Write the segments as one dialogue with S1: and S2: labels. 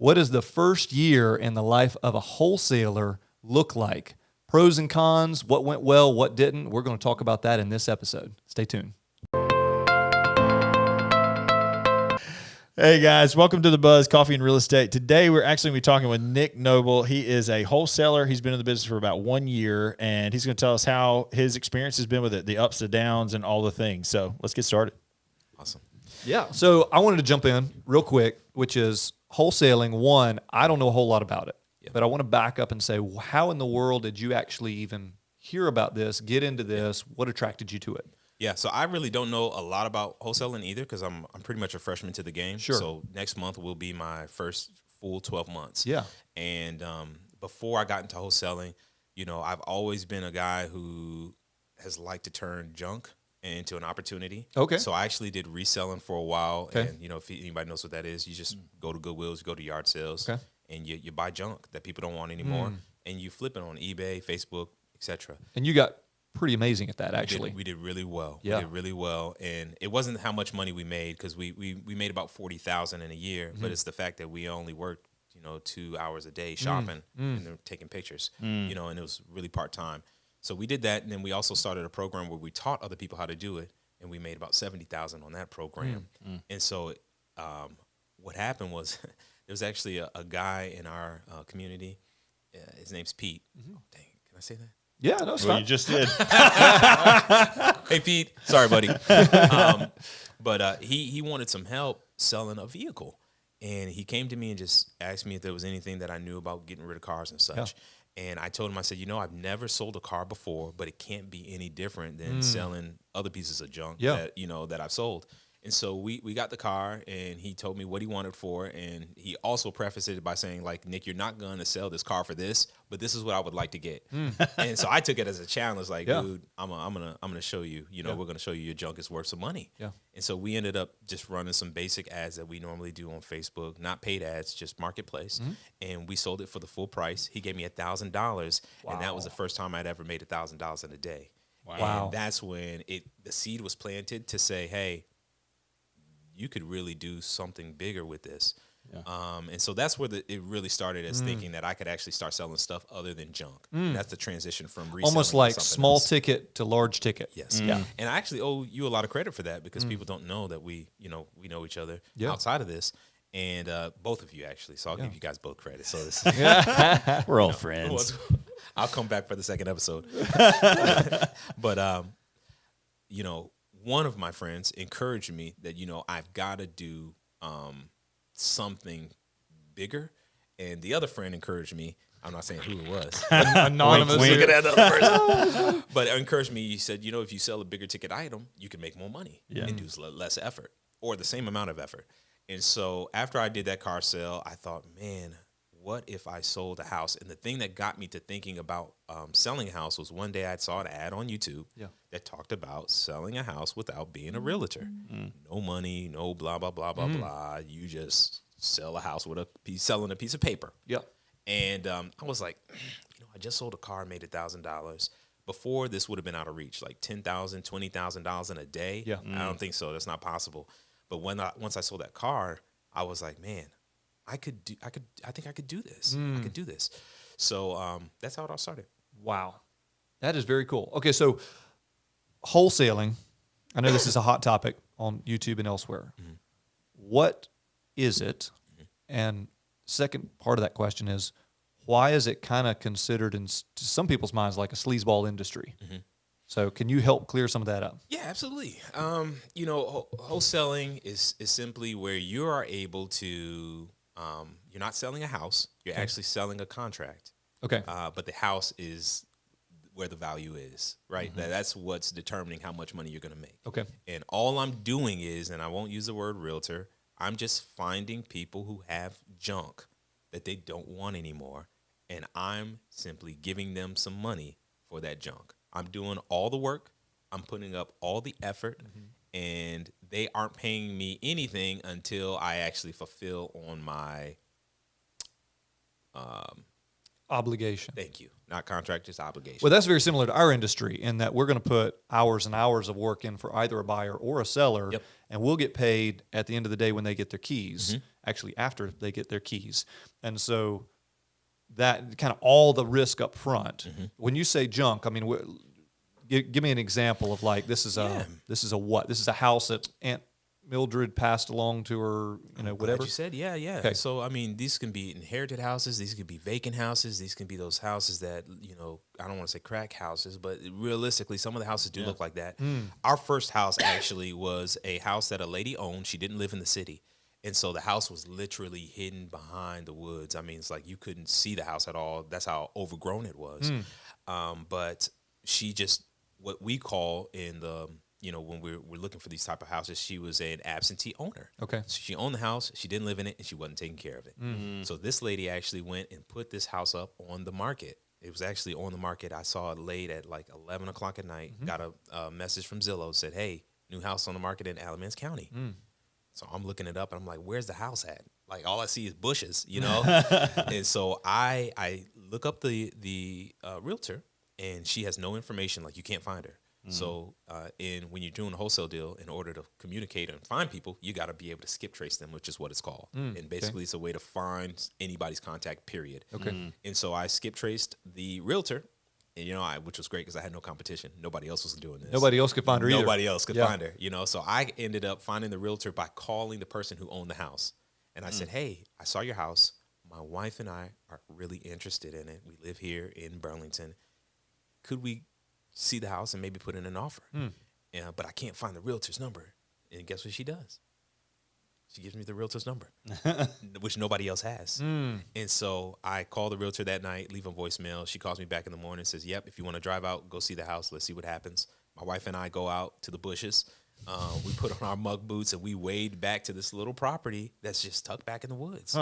S1: What does the first year in the life of a wholesaler look like? Pros and cons, what went well, what didn't. We're going to talk about that in this episode. Stay tuned.
S2: Hey guys, welcome to the Buzz Coffee and Real Estate. Today we're actually going to be talking with Nick Noble. He is a wholesaler. He's been in the business for about 1 year, and he's going to tell us how his experience has been with it, the ups, the downs, and all the things. So let's get started.
S3: Awesome.
S1: Yeah. So I wanted to jump in real quick, which is wholesaling. One, I don't know a whole lot about it, but I want to back up and say, how in the world did you actually even hear about this, get into this? What attracted you to it?
S3: Yeah, so I really don't know a lot about wholesaling either because I'm pretty much a freshman to the game.
S1: Sure.
S3: So next month will be my first full 12 months.
S1: Yeah.
S3: And before I got into wholesaling, you know, I've always been a guy who has liked to turn junk into an opportunity.
S1: Okay.
S3: So I actually did reselling for a while.
S1: Okay.
S3: And, you know, if anybody knows what that is, you just go to Goodwills, you go to yard sales,
S1: Okay.
S3: and you buy junk that people don't want anymore, and you flip it on eBay, Facebook, etc.
S1: And you got pretty amazing at that, actually.
S3: We did really well.
S1: Yeah.
S3: We did really well. And it wasn't how much money we made because we made about $40,000 in a year, but it's the fact that we only worked, 2 hours a day shopping and then taking pictures, and it was really part-time. So we did that. And then we also started a program where we taught other people how to do it. And we made about $70,000 on that program. And so what happened was there was actually a guy in our community. His name's Pete. Oh, dang, can I say that?
S1: Yeah, no, it's
S2: Well,
S1: fine.
S2: you just did.
S3: Hey, Pete. Sorry, buddy. But he wanted some help selling a vehicle. And he came to me and just asked me if there was anything that I knew about getting rid of cars and such. Yeah. And I told him, I said, I've never sold a car before, but it can't be any different than selling other pieces of junk that I've sold. And so we got the car, and he told me what he wanted for, and he also prefaced it by saying, like, Nick, you're not going to sell this car for this, but this is what I would like to get. And so I took it as a challenge, like, dude, I'm gonna show you. We're gonna show you your junk is worth some money. Yeah. And so we ended up just running some basic ads that we normally do on Facebook, not paid ads, just marketplace, and we sold it for the full price. He gave me $1,000, and that was the first time I'd ever made $1,000 in a day.
S1: Wow.
S3: And that's when the seed was planted to say, hey, you could really do something bigger with this. Yeah. And so that's where it really started as thinking that I could actually start selling stuff other than junk. That's the transition from reselling
S1: almost like
S3: to
S1: small
S3: else.
S1: Ticket to large ticket.
S3: Yes. Yeah. And I actually owe you a lot of credit for that because people don't know that we know each other outside of this. And both of you actually. So I'll give you guys both credit. So this
S2: We're all friends.
S3: I'll come back for the second episode. But one of my friends encouraged me that, I've got to do something bigger. And the other friend encouraged me. I'm not saying who it was.
S1: Anonymous.
S3: Look at that other person. But it encouraged me. He said, if you sell a bigger ticket item, you can make more money and do less effort or the same amount of effort. And so after I did that car sale, I thought, man, what if I sold a house? And the thing that got me to thinking about selling a house was one day I saw an ad on YouTube that talked about selling a house without being a realtor. No money, no blah, blah, blah, blah, blah. You just sell a house with selling a piece of paper.
S1: Yeah.
S3: And I was like, I just sold a car, made $1,000. Before, this would have been out of reach, like $10,000, $20,000 in a day. Yeah. I don't think so. That's not possible. But once I sold that car, I was like, man, I think I could do this. I could do this. So that's how it all started.
S1: Wow. That is very cool. Okay, so wholesaling, I know this is a hot topic on YouTube and elsewhere. What is it? And second part of that question is, why is it kind of considered to some people's minds like a sleazeball industry? So can you help clear some of that up?
S3: Yeah, absolutely. Wholesaling is simply where you are able to you're not selling a house. You're actually selling a contract.
S1: Okay.
S3: But the house is where the value is, right? That's what's determining how much money you're going to make.
S1: Okay.
S3: And all I'm doing is, and I won't use the word realtor, I'm just finding people who have junk that they don't want anymore, and I'm simply giving them some money for that junk. I'm doing all the work. I'm putting up all the effort, and they aren't paying me anything until I actually fulfill on my
S1: obligation.
S3: Thank you. Not contract, just obligation.
S1: Well, that's very similar to our industry in that we're going to put hours and hours of work in for either a buyer or a seller, and we'll get paid at the end of the day when they get their keys. actually after they get their keys. And so that kind of all the risk up front. When you say junk, I mean, give me an example of like, this is a what? This is a house that Aunt Mildred passed along to her, whatever.
S3: Glad you said, yeah.
S1: Okay.
S3: So, I mean, these can be inherited houses. These could be vacant houses. These can be those houses that, I don't want to say crack houses, but realistically, some of the houses do look like that. Our first house actually was a house that a lady owned. She didn't live in the city. And so the house was literally hidden behind the woods. I mean, it's like you couldn't see the house at all. That's how overgrown it was. But she just, what we call in the, when we're looking for these type of houses, she was an absentee owner.
S1: Okay.
S3: So she owned the house, she didn't live in it, and she wasn't taking care of it. So this lady actually went and put this house up on the market. It was actually on the market. I saw it late at like 11 o'clock at night. Got a message from Zillow, said, hey, new house on the market in Alamance County. So I'm looking it up, and I'm like, where's the house at? Like, all I see is bushes, And so I look up the realtor, and she has no information. Like, you can't find her. So when you're doing a wholesale deal, in order to communicate and find people, you got to be able to skip trace them, which is what it's called. And basically, it's a way to find anybody's contact, period.
S1: Okay.
S3: And so I skip traced the realtor, and which was great because I had no competition. Nobody else was doing this.
S1: Nobody else could find her either.
S3: Nobody else could find her, So I ended up finding the realtor by calling the person who owned the house. And I said, hey, I saw your house. My wife and I are really interested in it. We live here in Burlington. Could we see the house and maybe put in an offer? But I can't find the realtor's number. And guess what she does? She gives me the realtor's number, which nobody else has. And so I call the realtor that night, leave a voicemail. She calls me back in the morning and says, yep, if you want to drive out, go see the house. Let's see what happens. My wife and I go out to the bushes. We put on our mug boots and we wade back to this little property that's just tucked back in the woods.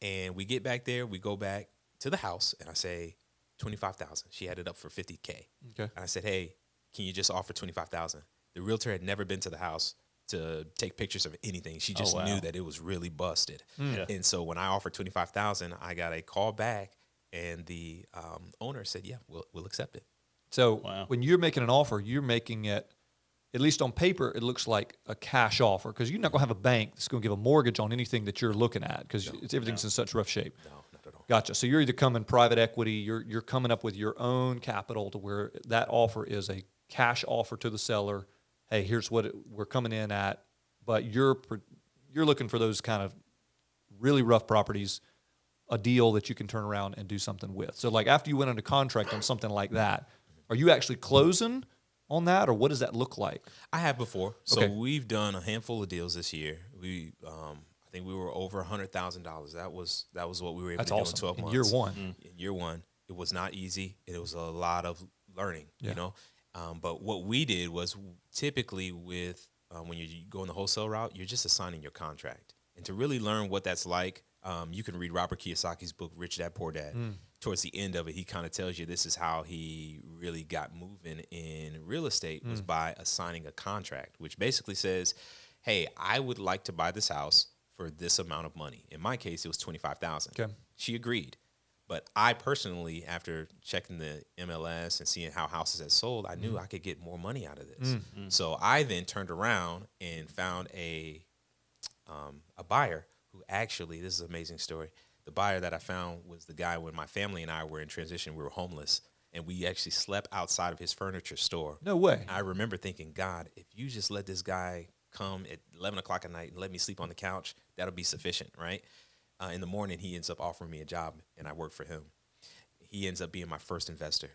S3: And we get back there. We go back to the house, and I say, $25,000. She had it up for $50K.
S1: Okay.
S3: And I said, hey, can you just offer $25,000? The realtor had never been to the house to take pictures of anything. She just knew that it was really busted. And so when I offered $25,000, I got a call back, and the owner said, yeah, we'll accept it.
S1: So when you're making an offer, you're making it, at least on paper, it looks like a cash offer, because you're not going to have a bank that's going to give a mortgage on anything that you're looking at, because everything's in such rough shape.
S3: No, not at all.
S1: Gotcha. So you're either coming private equity, you're coming up with your own capital to where that offer is a cash offer to the seller. Hey, here's what we're coming in at, but you're looking for those kind of really rough properties, a deal that you can turn around and do something with. So like after you went under contract on something like that, are you actually closing on that, or what does that look like?
S3: I have before. So
S1: Okay.
S3: we've done a handful of deals this year. I think we were over $100,000. That was what we were able
S1: That's
S3: to do
S1: awesome.
S3: in 12
S1: In
S3: months.
S1: year one.
S3: In year one, it was not easy. It was a lot of learning, But what we did was typically with when you go in the wholesale route, you're just assigning your contract. And to really learn what that's like, you can read Robert Kiyosaki's book, Rich Dad, Poor Dad. Towards the end of it, he kind of tells you this is how he really got moving in real estate was by assigning a contract, which basically says, hey, I would like to buy this house for this amount of money. In my case, it was $25,000.
S1: Okay.
S3: She agreed. But I personally, after checking the MLS and seeing how houses had sold, I knew I could get more money out of this. So I then turned around and found a buyer who actually, this is an amazing story. The buyer that I found was the guy when my family and I were in transition. We were homeless, and we actually slept outside of his furniture store.
S1: No way.
S3: I remember thinking, God, if you just let this guy come at 11 o'clock at night and let me sleep on the couch, that'll be sufficient, right? In the morning, he ends up offering me a job, and I work for him. He ends up being my first investor.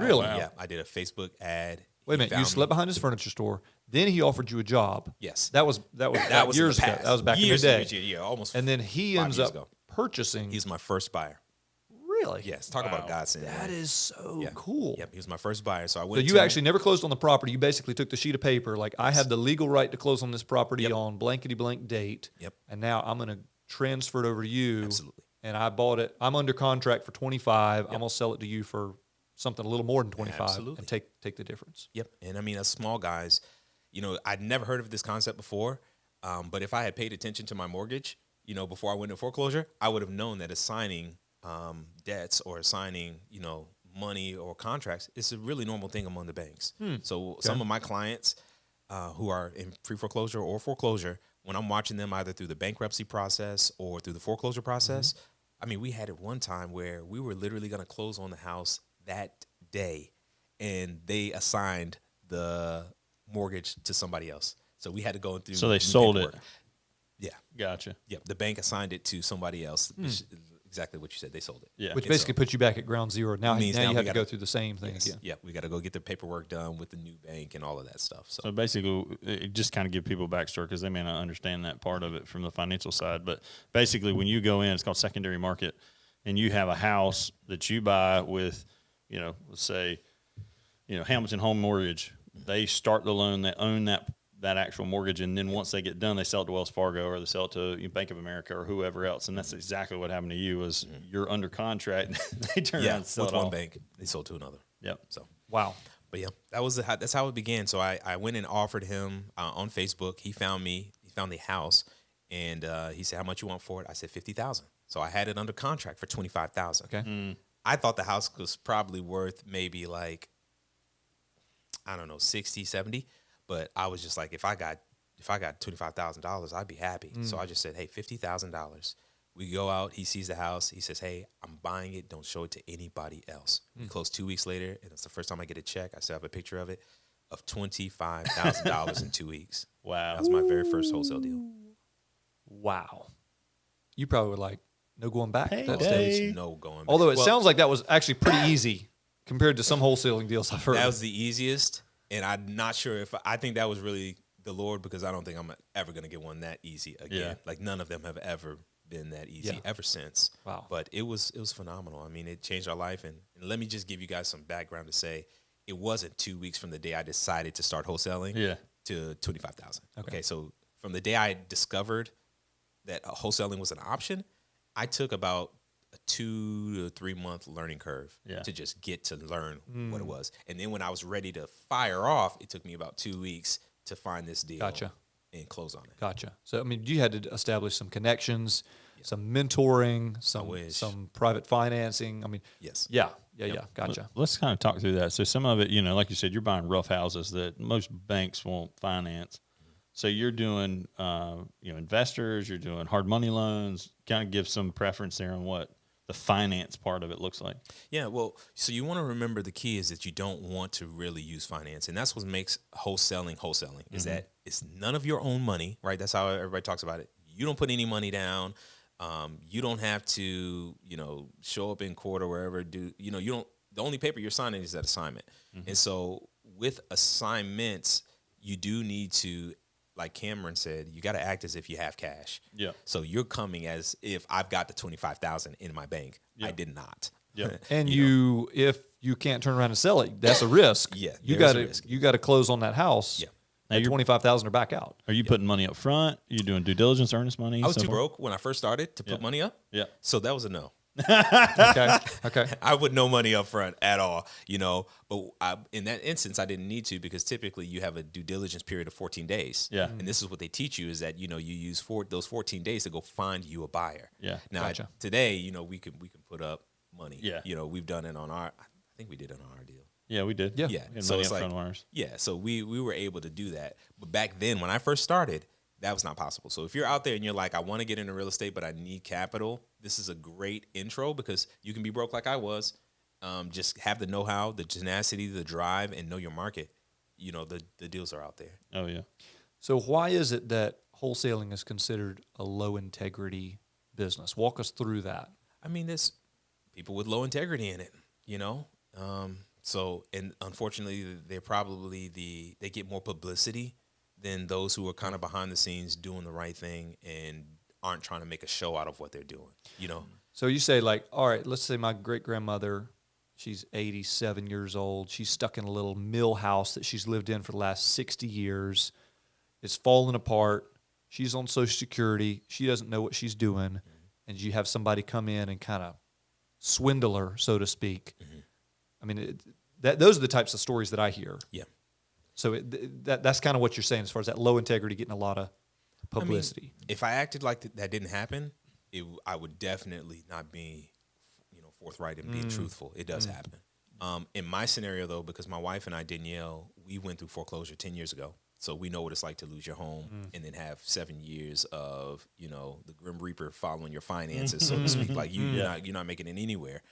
S1: Really?
S3: Yeah, I did a Facebook ad.
S1: Wait a
S3: He
S1: minute. You
S3: found
S1: slept
S3: me.
S1: behind his furniture store. Then he offered you a job.
S3: Yes.
S1: That was
S3: That was
S1: years
S3: in the
S1: ago.
S3: past.
S1: That was back
S3: Years
S1: in the day.
S3: Yeah, almost.
S1: And then he
S3: 5
S1: ends
S3: years
S1: up
S3: ago.
S1: purchasing.
S3: He's my first buyer.
S1: Really?
S3: Yes. Talk about godsend.
S1: That is so
S3: Yeah.
S1: cool.
S3: Yep, he was my first buyer. So I
S1: So
S3: went.
S1: you actually never closed on the property. You basically took the sheet of paper, like I have the legal right to close on this property on blankety blank date.
S3: Yep.
S1: And now I'm going to transfer it over to you.
S3: Absolutely.
S1: And I bought it. I'm under contract for 25. I'm going to sell it to you for something a little more than 25
S3: Absolutely.
S1: and take the difference.
S3: Yep. And I mean, as small guys, I'd never heard of this concept before. But if I had paid attention to my mortgage, before I went into foreclosure, I would have known that assigning debts or assigning, money or contracts is a really normal thing among the banks. So some of my clients who are in pre-foreclosure or foreclosure, when I'm watching them either through the bankruptcy process or through the foreclosure process, I mean, we had it one time where we were literally going to close on the house that day, and they assigned the mortgage to somebody else. So we had to go through.
S2: So they
S3: new
S2: sold
S3: paperwork.
S2: it.
S3: Yeah.
S2: Gotcha.
S3: Yeah. The bank assigned it to somebody else. Exactly what you said. They sold it.
S2: Yeah.
S1: Which
S3: And
S1: basically puts you back at ground zero. Now
S3: means
S1: you
S3: now
S1: have
S3: we
S1: to
S3: gotta-
S1: go through the same thing again.
S3: Yeah. We got to go get the paperwork done with the new bank and all of that stuff. So,
S2: So basically, it just kind of give people backstory because they may not understand that part of it from the financial side. But basically, when you go in, it's called secondary market, and you have a house that you buy with, let's say, Hamilton Home Mortgage. They start the loan, they own that actual mortgage, and then once they get done, they sell it to Wells Fargo or they sell it to Bank of America or whoever else. And that's exactly what happened to you. Was you're under contract, they turn around and sell
S3: with
S2: it
S3: one
S2: off.
S3: bank, they sold to another.
S2: Yep.
S3: So,
S1: Wow.
S3: but yeah, that's how it began. So I went and offered him on Facebook. He found me. He found the house, and he said, "How much you want for it?" I said, $50,000. So I had it under contract for $25,000.
S1: Okay.
S3: I thought the house was probably worth maybe like, I don't know, 60, 70. But I was just like, if I got $25,000, I'd be happy. So I just said, hey, $50,000. We go out. He sees the house. He says, hey, I'm buying it. Don't show it to anybody else. We close 2 weeks later, and it's the first time I get a check. I still have a picture of it, of $25,000 in 2 weeks.
S2: Wow.
S3: That was my very first wholesale deal.
S1: Wow. You probably were like, no going back at that
S2: Payday.
S1: stage.
S3: No going back.
S1: Although it
S3: Well,
S1: sounds like that was actually pretty easy compared to some wholesaling deals I've heard.
S3: that was the easiest, and I'm not sure if I think that was really the Lord, because I don't think I'm ever going to get one that easy again.
S2: Yeah.
S3: Like none of them have ever been that easy
S1: Yeah.
S3: ever since.
S1: Wow.
S3: But it was phenomenal. I mean, it changed our life, and let me just give you guys some background to say it wasn't 2 weeks from the day I decided to start wholesaling to 25,000. Okay, so from the day I discovered that wholesaling was an option, I took about a 2 to 3 month learning curve to just get to learn what it was. And then when I was ready to fire off, it took me about 2 weeks to find this deal and close on it.
S1: Gotcha. So, I mean, you had to establish some connections, some mentoring, some private financing. I mean,
S3: Yes.
S1: Yeah. Gotcha.
S2: Let's kind of talk through that. So some of it, like you said, you're buying rough houses that most banks won't finance. So you're doing, investors, you're doing hard money loans. Kind of give some preference there on what the finance part of it looks like.
S3: Yeah, well, so you want to remember the key is that you don't want to really use finance. And that's what makes wholesaling, is that it's none of your own money, right? That's how everybody talks about it. You don't put any money down. You don't have to, show up in court or wherever. You don't. The only paper you're signing is that assignment. And so with assignments, you do need to, like Cameron said, you got to act as if you have cash.
S2: Yeah.
S3: So you're coming as if I've got the 25,000 in my bank.
S2: Yeah.
S3: I did not.
S2: Yeah.
S1: And if you can't turn around and sell it, that's a risk.
S3: Yeah,
S1: You
S3: there is
S1: got
S3: a
S1: to
S3: risk.
S1: you got to close on that house.
S3: Yeah.
S2: Now
S1: At 25,000 or back out.
S2: Are you putting money up front? Are you doing due diligence, earnest money?
S3: I was
S2: so
S3: too
S2: forth?
S3: broke when I first started to put money up.
S2: Yeah.
S3: So that was a no.
S1: Okay.
S3: I would no money up front at all, But in that instance, I didn't need to, because typically you have a due diligence period of 14 days.
S2: Yeah.
S3: And this is what they teach you, is that, you use those 14 days to go find you a buyer.
S2: Yeah.
S3: Now,
S1: Gotcha.
S3: today, we can put up money.
S2: Yeah.
S3: We've done it on I think we did it on our deal.
S2: Yeah, we did.
S1: Yeah.
S3: Yeah.
S2: We had
S3: So
S2: money
S3: it's
S2: up
S3: like,
S2: front on ours.
S3: yeah. So we were able to do that. But back then, when I first started, that was not possible. So if you're out there and you're like, I want to get into real estate, but I need capital, this is a great intro, because you can be broke like I was. Just have the know-how, the tenacity, the drive, and know your market. The deals are out there.
S2: Oh, yeah.
S1: So why is it that wholesaling is considered a low integrity business? Walk us through that.
S3: I mean, there's people with low integrity in it, So, and unfortunately, they're probably they get more publicity than those who are kind of behind the scenes doing the right thing and aren't trying to make a show out of what they're doing,
S1: So you say, like, all right, let's say my great grandmother, she's 87 years old. She's stuck in a little mill house that she's lived in for the last 60 years. It's falling apart. She's on Social Security. She doesn't know what she's doing. And you have somebody come in and kind of swindle her, so to speak. I mean, those are the types of stories that I hear.
S3: Yeah.
S1: So that's kind of what you're saying as far as that low integrity getting a lot of publicity.
S3: I mean, if I acted like that didn't happen, I would definitely not be, forthright and being truthful. It does happen. In my scenario, though, because my wife and I, Danielle, we went through foreclosure 10 years ago. So we know what it's like to lose your home and then have 7 years of, the Grim Reaper following your finances, so to speak. Like you're not making it anywhere.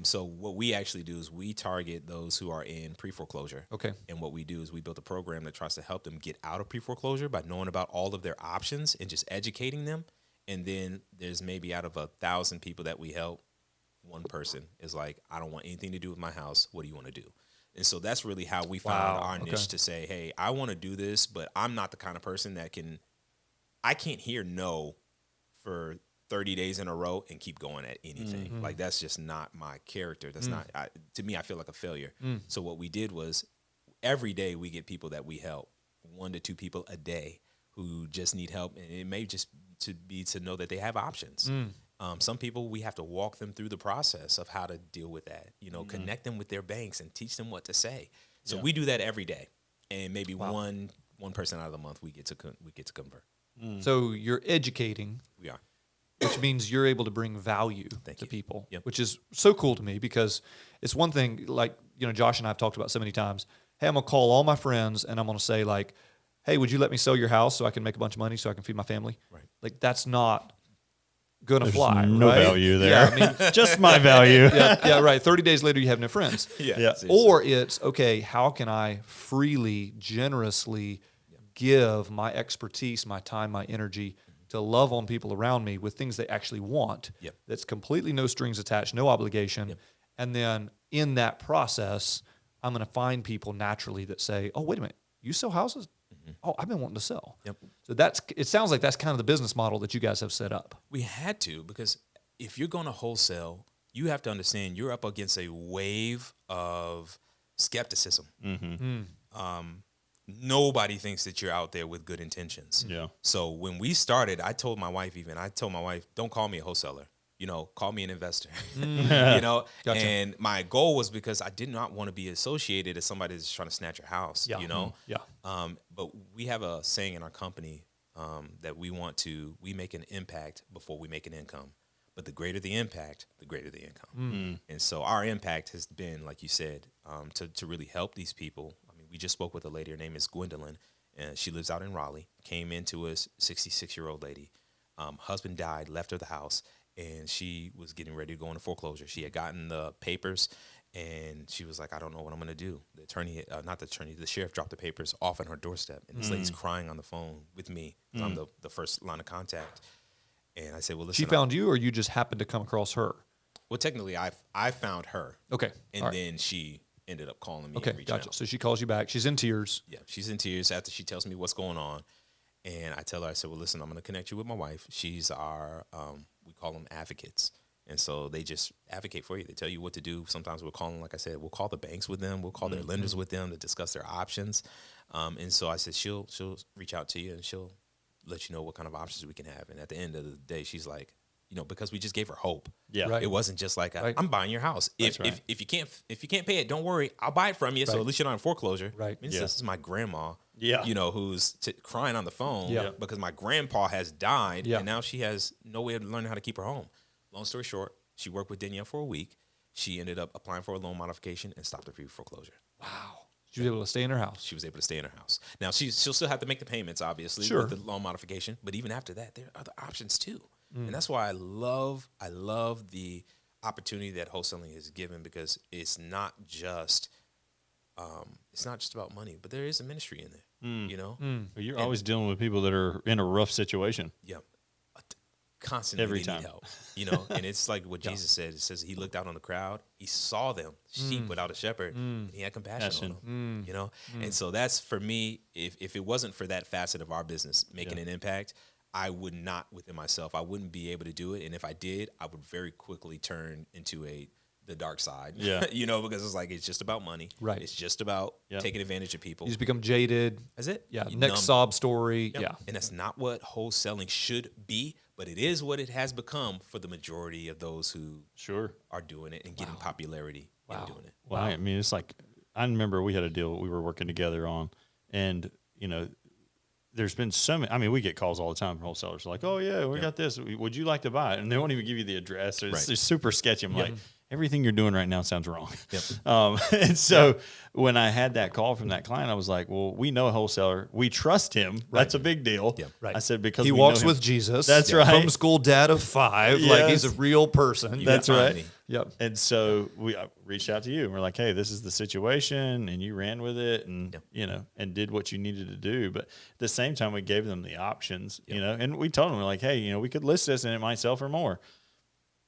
S3: So what we actually do is we target those who are in pre-foreclosure.
S1: Okay.
S3: And what we do is we built a program that tries to help them get out of pre-foreclosure by knowing about all of their options and just educating them. And then there's maybe out of 1,000 people that we help, one person is like, I don't want anything to do with my house. What do you want to do? And so that's really how we found our niche to say, hey, I want to do this, but I'm not the kind of person that I can't hear no for 30 days in a row and keep going at anything. Like, that's just not my character. That's not, to me, I feel like a failure. So what we did was every day we get people that we help, 1 to 2 people a day who just need help. And it may just to know that they have options. Some people, we have to walk them through the process of how to deal with that, connect them with their banks and teach them what to say. So we do that every day. And maybe one person out of the month we get to convert.
S1: So you're educating.
S3: We are.
S1: Which means you're able to bring value to people,
S3: Yep.
S1: which is so cool to me, because it's one thing, like, Josh and I have talked about so many times, hey, I'm going to call all my friends and I'm going to say, like, hey, would you let me sell your house so I can make a bunch of money so I can feed my family?
S3: Right.
S1: Like, that's not going to
S2: There's
S1: fly.
S2: no
S1: right?
S2: value there.
S1: Yeah, I mean,
S2: Just my value.
S1: yeah, right. 30 days later, you have no friends.
S2: Yeah.
S1: Or it's, okay, how can I freely, generously give my expertise, my time, my energy to love on people around me with things they actually want.
S3: Yep.
S1: That's completely no strings attached, no obligation.
S3: Yep.
S1: And then in that process, I'm going to find people naturally that say, oh, wait a minute, you sell houses? Oh, I've been wanting to sell.
S3: Yep.
S1: So it sounds like that's kind of the business model that you guys have set up.
S3: We had to, because if you're going to wholesale, you have to understand you're up against a wave of skepticism. Nobody thinks that you're out there with good intentions.
S2: Yeah.
S3: So when we started, I told my wife, don't call me a wholesaler. Call me an investor.
S1: Gotcha.
S3: And my goal was because I did not want to be associated as somebody that's trying to snatch your house.
S1: Yeah. Yeah.
S3: But we have a saying in our company that we make an impact before we make an income. But the greater the impact, the greater the income. And so our impact has been, like you said, to really help these people. I mean, we just spoke with a lady. Her name is Gwendolyn, and she lives out in Raleigh. Came into us, 66-year-old lady. Husband died, left her the house, and she was getting ready to go into foreclosure. She had gotten the papers, and she was like, I don't know what I'm going to do. The sheriff dropped the papers off on her doorstep, and this lady's crying on the phone with me. I'm the first line of contact. And I said, well, listen.
S1: She found you, or you just happened to come across her?
S3: Well, technically, I found her.
S1: Okay.
S3: And then she ended up calling me
S1: Okay,
S3: and reaching
S1: gotcha.
S3: out.
S1: So she calls you back. She's in tears.
S3: Yeah, she's in tears after she tells me what's going on. And I tell her, I said, well, listen, I'm going to connect you with my wife. She's our, we call them advocates. And so they just advocate for you. They tell you what to do. Sometimes we'll call them, like I said, we'll call the banks with them. We'll call their lenders with them to discuss their options. And so I said, she'll reach out to you and she'll let you know what kind of options we can have. And at the end of the day, she's like, because we just gave her hope.
S2: Yeah.
S1: Right.
S3: It wasn't just like
S1: Right.
S3: I'm buying your house. If you can't pay it, don't worry. I'll buy it from you. So
S1: Right.
S3: at least you're not in foreclosure.
S1: Right.
S3: I mean, this is my grandma.
S2: Yeah.
S3: Who's crying on the phone
S1: Yeah.
S3: because my grandpa has died,
S1: Yeah.
S3: and now she has no way of learning how to keep her home. Long story short, she worked with Denny for a week. She ended up applying for a loan modification and stopped her pre-foreclosure.
S1: Wow. She was able to stay in her house.
S3: She was able to stay in her house. Now she'll still have to make the payments, obviously,
S1: Sure.
S3: with the loan modification. But even after that, there are other options too. And that's why I love the opportunity that wholesaling is given, because it's not just about money, but there is a ministry in there.
S2: But you're always dealing with people that are in a rough situation.
S3: Yeah. Constantly
S2: Every
S3: they
S2: time.
S3: need help, and it's like what Jesus said. It says he looked out on the crowd, he saw them, sheep without a shepherd, and he had compassion on them, And so that's, for me, if it wasn't for that facet of our business making an impact, I would not, within myself, I wouldn't be able to do it. And if I did, I would very quickly turn into the dark side,
S2: Yeah.
S3: Because it's like, it's just about money.
S1: Right.
S3: It's just about taking advantage of people.
S1: You just become jaded.
S3: That's it.
S1: Yeah.
S3: You
S1: Next
S3: numb.
S1: sob story.
S3: Yep.
S1: Yeah.
S3: And that's not what wholesaling should be, but it is what it has become for the majority of those who
S2: Sure.
S3: are doing it and getting popularity in doing it.
S2: Well, I mean, it's like, I remember we had a deal we were working together on, and, there's been so many, I mean, we get calls all the time from wholesalers like, oh yeah, we got this. Would you like to buy it? And they won't even give you the address. It's
S3: Right.
S2: super sketchy. I'm like, everything you're doing right now sounds wrong.
S3: Yep.
S2: And so when I had that call from that client, I was like, well, we know a wholesaler. We trust him. That's a big deal.
S3: Yep.
S1: Right.
S2: I said, because
S1: He
S2: we
S1: walks
S2: know him.
S1: with Jesus.
S2: That's right.
S1: Homeschool dad of 5. Like he's a
S2: Yes.
S1: real person.
S2: That's
S3: find
S2: right.
S3: me.
S1: Yep.
S2: And so we reached out to you and we're like, hey, this is the situation. And you ran with it and, and did what you needed to do. But at the same time, we gave them the options, and we told them, we're like, hey, we could list this and it might sell for more.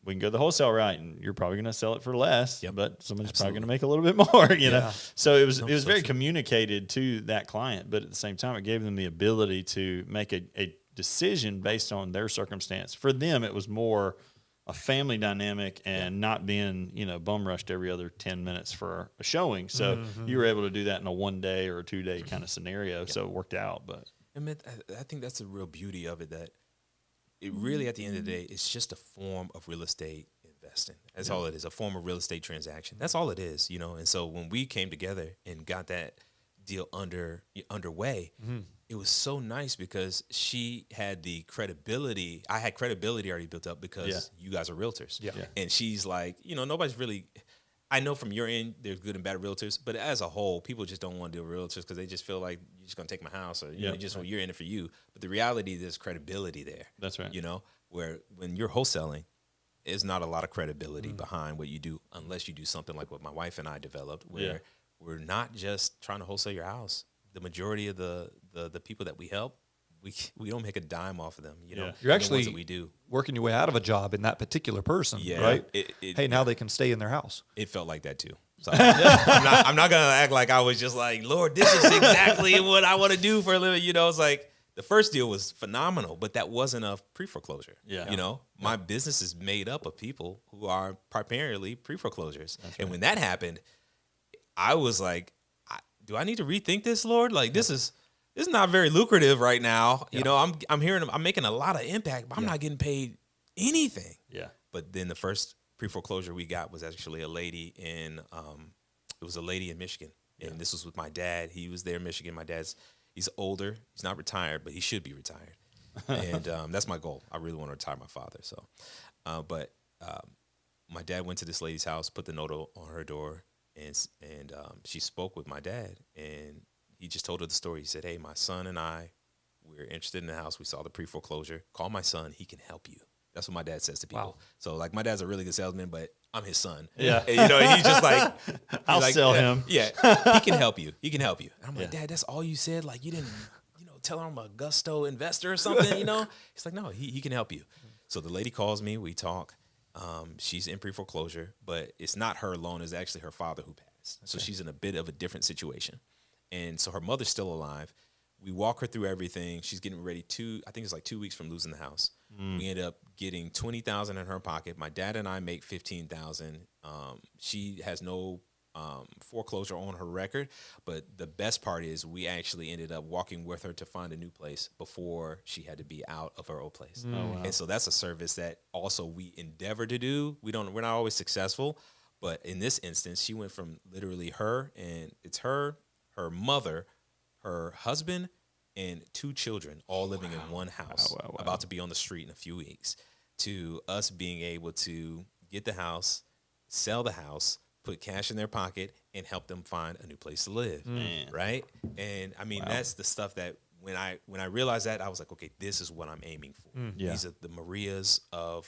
S2: We can go the wholesale route and you're probably going to sell it for less, but somebody's probably going to make a little bit more, you know? So it was very communicated to that client, but at the same time, it gave them the ability to make a decision based on their circumstance. For them, it was more a family dynamic and not being, bum rushed every other 10 minutes for a showing. So you were able to do that in a 1 day or a 2 day kind of scenario. So it worked out. But
S3: I think that's the real beauty of it, that it really, at the end of the day, it's just a form of real estate investing. That's all it is, a form of real estate transaction. That's all it is, And so when we came together and got that deal underway, it was so nice because she had the credibility. I had credibility already built up because you guys are realtors. And she's like, nobody's really, I know from your end, there's good and bad realtors, but as a whole, people just don't want to deal with realtors because they just feel like you're just going to take my house or you're in it for you. But the reality, there's credibility there.
S2: That's right.
S3: Where when you're wholesaling, there's not a lot of credibility behind what you do unless you do something like what my wife and I developed, where we're not just trying to wholesale your house. The majority of the people that we help, we don't make a dime off of them.
S1: You're actually
S3: the ones that we do.
S1: working your way out of a job in that particular person, right? Now they can stay in their house.
S3: It felt like that too. So I'm not gonna act like I was just like, Lord, this is exactly what I want to do for a living. It's like the first deal was phenomenal, but that wasn't a pre-foreclosure. My business is made up of people who are primarily pre-foreclosures. And when that happened, I was like, do I need to rethink this, Lord? Like this is not very lucrative right now. I'm hearing I'm making a lot of impact, but I'm not getting paid anything. But then the first pre-foreclosure we got was actually a lady in Michigan. And this was with my dad. He was there in Michigan. My dad's, he's older. He's not retired, but he should be retired. And that's my goal. I really want to retire my father. So, but my dad went to this lady's house, put the note on her door, and she spoke with my dad, and he just told her the story. He said, hey, my son and I, we're interested in the house. We saw the pre-foreclosure. Call my son. He can help you. That's what my dad says to people. Wow. So, like, my dad's a really good salesman, but I'm his son.
S2: Yeah.
S3: And, he's just like,
S2: I'll sell him.
S3: Yeah, he can help you. He can help you. And I'm like, Dad, that's all you said? Like, you didn't, tell him I'm a gusto investor or something, He's like, no, he can help you. So the lady calls me. We talk. She's in pre-foreclosure, but it's not her alone. It's actually her father who passed. Okay. So she's in a bit of a different situation. And so her mother's still alive. We walk her through everything. She's getting ready I think it's like 2 weeks from losing the house. We end up getting $20,000 in her pocket. My dad and I make $15,000. She has no foreclosure on her record, but the best part is we actually ended up walking with her to find a new place before she had to be out of her old place. Oh, wow. And so that's a service that also we endeavor to do. We're not always successful, but in this instance, she went from literally her, and it's her mother, her husband, and 2 children all living in one house, about to be on the street in a few weeks, to us being able to get the house, sell the house, put cash in their pocket, and help them find a new place to live, right? And I mean, that's the stuff that when I realized that, I was like, okay, this is what I'm aiming for. These are the Marias of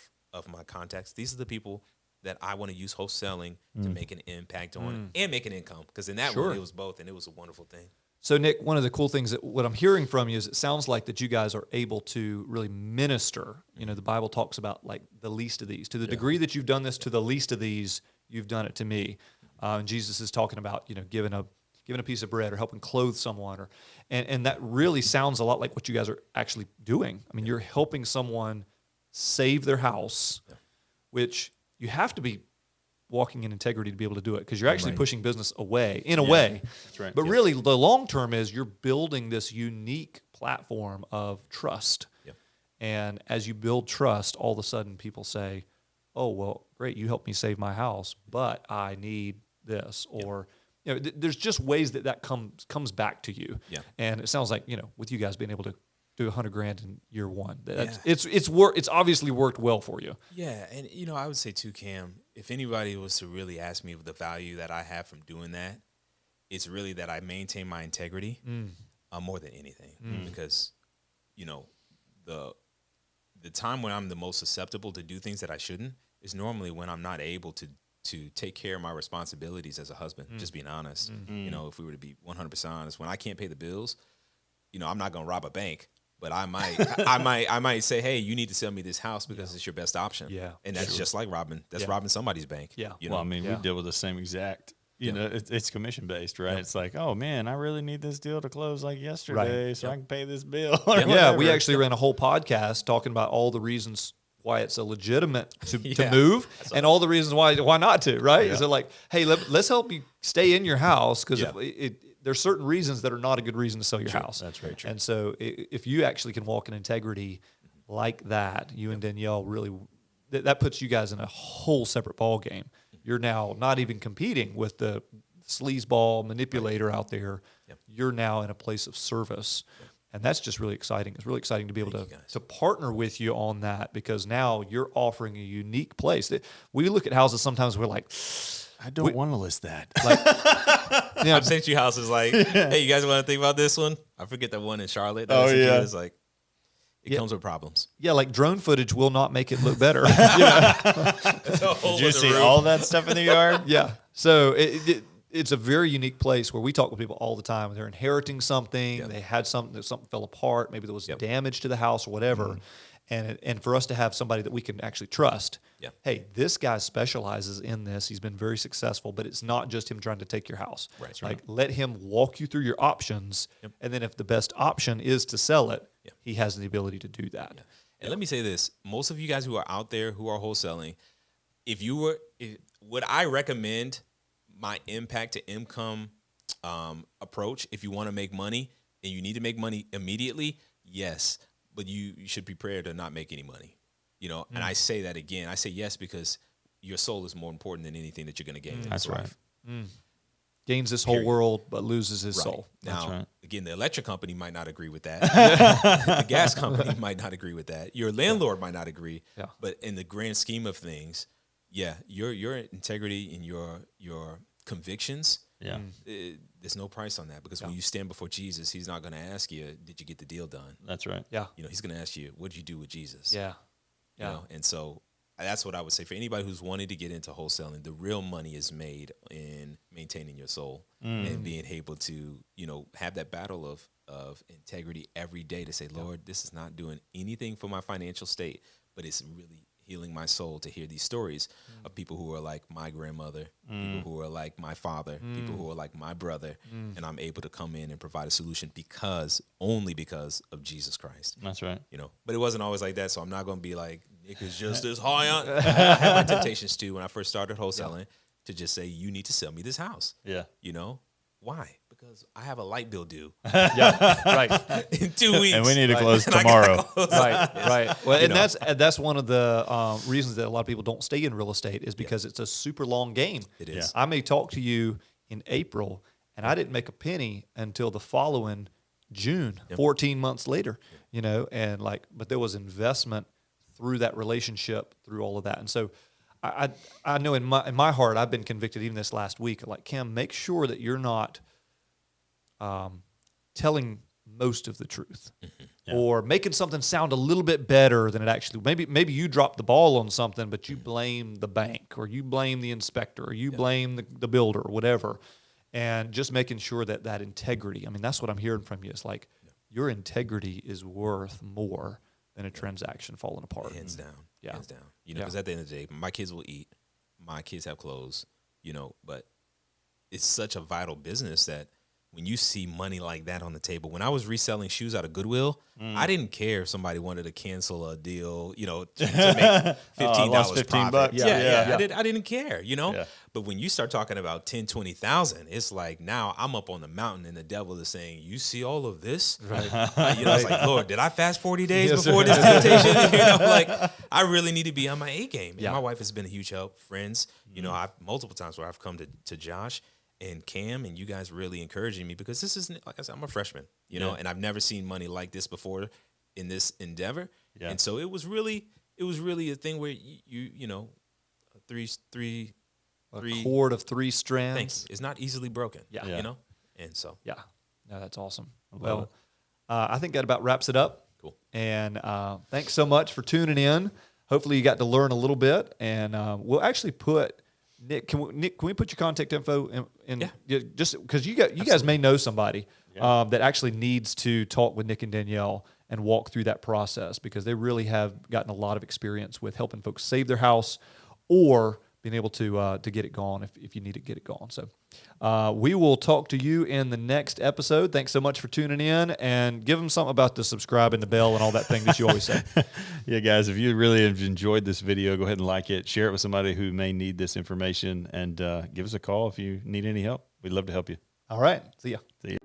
S3: my contacts. These are the people that I want to use wholesaling to make an impact on and make an income, because in that one, it was both, and it was a wonderful thing.
S1: So, Nick, one of the cool things that what I'm hearing from you is it sounds like that you guys are able to really minister. The Bible talks about like the least of these. To the degree that you've done this to the least of these, you've done it to me. And Jesus is talking about, giving a piece of bread or helping clothe someone, and that really sounds a lot like what you guys are actually doing. I mean, you're helping someone save their house, which you have to be walking in integrity to be able to do it, because you're actually pushing business away in a way.
S2: That's right.
S1: But really, the long term is you're building this unique platform of trust.
S3: Yep.
S1: And as you build trust, all of a sudden people say, oh, well, great, you helped me save my house, but I need this. Or, there's just ways that comes back to you.
S3: Yeah.
S1: And it sounds like, with you guys being able to do $100,000 in year one. That's,
S3: Yeah.
S1: it's obviously worked well for you.
S3: Yeah, and I would say too, Cam, if anybody was to really ask me the value that I have from doing that, it's really that I maintain my integrity more than anything. Because, the time when I'm the most susceptible to do things that I shouldn't is normally when I'm not able to take care of my responsibilities as a husband, just being honest. If we were to be 100% honest, when I can't pay the bills, I'm not going to rob a bank, but I might say, hey, you need to sell me this house because it's your best option.
S1: Yeah.
S3: And that's just like robbing. That's robbing somebody's bank.
S1: Yeah.
S2: Well, I mean, we deal with the same exact. It's commission based, right? It's like, oh man, I really need this deal to close like yesterday, so I can pay this bill.
S1: Yeah, we actually ran a whole podcast talking about all the reasons why it's illegitimate to move, and all the reasons why not to. Right?
S2: Yeah.
S1: So like, hey, let's help you stay in your house because there's certain reasons that are not a good reason to sell your house.
S2: That's very true.
S1: And so if you actually can walk in integrity like that, you and Danielle really that puts you guys in a whole separate ball game. You're now not even competing with the sleazeball manipulator out there.
S3: Yep.
S1: You're now in a place of service. And that's just really exciting. It's really exciting to be able to partner with you on that because now you're offering a unique place. We look at houses sometimes, we're like,
S2: I don't want to list that.
S1: Like,
S3: I've sent you houses like, hey, you guys want to think about this one? I forget the one in Charlotte.
S2: Oh, yeah.
S3: It's like, it comes with problems.
S1: yeah, like drone footage will not make it look better.
S2: Did you see all that stuff in the yard?
S1: Yeah. So it's a very unique place where we talk with people all the time. They're inheriting something. They had something fell apart. Maybe there was damage to the house or whatever. And for us to have somebody that we can actually trust, hey, this guy specializes in this. He's been very successful, but it's not just him trying to take your house.
S3: Right.
S1: Like let him walk you through your options. And then if the best option is to sell it, he has the ability to do that.
S3: And let me say this. Most of you guys who are out there who are wholesaling, would I recommend my impact to income approach if you want to make money and you need to make money immediately? Yes, but you should be prepared to not make any money. And I say that again. I say yes because your soul is more important than anything that you're going to gain.
S2: That's right.
S1: Gains this whole world, but loses his soul.
S3: Now, again, the electric company might not agree with that. The gas company might not agree with that. Your landlord might not agree.
S1: Yeah.
S3: But in the grand scheme of things, your integrity and your convictions, there's no price on that because when you stand before Jesus, he's not going to ask you, did you get the deal done?
S2: That's right.
S1: Yeah.
S3: He's going to ask you, what did you do with Jesus?
S1: Yeah. Yeah.
S3: And so that's what I would say for anybody who's wanting to get into wholesaling. The real money is made in maintaining your soul and being able to, have that battle of integrity every day to say, Lord, this is not doing anything for my financial state, but it's really healing my soul to hear these stories of people who are like my grandmother, people who are like my father, people who are like my brother, and I'm able to come in and provide a solution only because of Jesus Christ.
S2: That's right.
S3: But it wasn't always like that, so I'm not going to be like, Nick is just as high on. I had my temptations too when I first started wholesaling to just say, you need to sell me this house.
S2: Yeah.
S3: Why? Because I have a light bill due
S1: Right.
S3: in 2 weeks.
S2: And we need to close tomorrow.
S1: Right. Well, and that's one of the reasons that a lot of people don't stay in real estate is because it's a super long game.
S3: It is.
S1: I may talk to you in April, and I didn't make a penny until the following June, 14 months later. But there was investment through that relationship, through all of that, and so. I know in my heart, I've been convicted even this last week. Like, Cam, make sure that you're not telling most of the truth or making something sound a little bit better than it actually. Maybe you dropped the ball on something, but you blame the bank or you blame the inspector or you blame the builder or whatever, and just making sure that integrity. I mean, that's what I'm hearing from you. It's like your integrity is worth more than a transaction falling apart.
S3: Hands down.
S1: Yeah.
S3: Hands down. Because at the end of the day, my kids will eat, my kids have clothes, but it's such a vital business that when you see money like that on the table, when I was reselling shoes out of Goodwill, I didn't care if somebody wanted to cancel a deal, to make $15 profit.
S2: $15.
S3: Yeah. I didn't care,
S2: Yeah.
S3: But when you start talking about 10, 20,000, it's like now I'm up on the mountain and the devil is saying, you see all of this?
S1: Right.
S3: It's like, Lord, did I fast 40 days before this temptation? I really need to be on my A game. And my wife has been a huge help. Friends, I've multiple times where I've come to Josh and Cam and you guys really encouraging me, because this isn't, like I said, I'm a freshman, you know, and I've never seen money like this before in this endeavor.
S2: Yeah.
S3: And so it was really a thing where you know, three
S1: cord of 3 strands.
S3: things is not easily broken.
S1: Yeah.
S3: You know? And so
S1: Yeah. No, that's awesome.
S2: love
S1: Well, I think that about wraps it up.
S3: cool.
S1: And thanks so much for tuning in. Hopefully you got to learn a little bit. And we'll actually put Nick. Can we put your contact info in just because you guys may know somebody that actually needs to talk with Nick and Danielle and walk through that process, because they really have gotten a lot of experience with helping folks save their house or being able to get it gone if you need to get it gone. So we will talk to you in the next episode. Thanks so much for tuning in, and give them something about the subscribe and the bell and all that thing that you always say.
S2: Yeah, guys, if you really have enjoyed this video, go ahead and like it, share it with somebody who may need this information, and give us a call if you need any help. We'd love to help you.
S1: All right. See ya.
S2: See ya.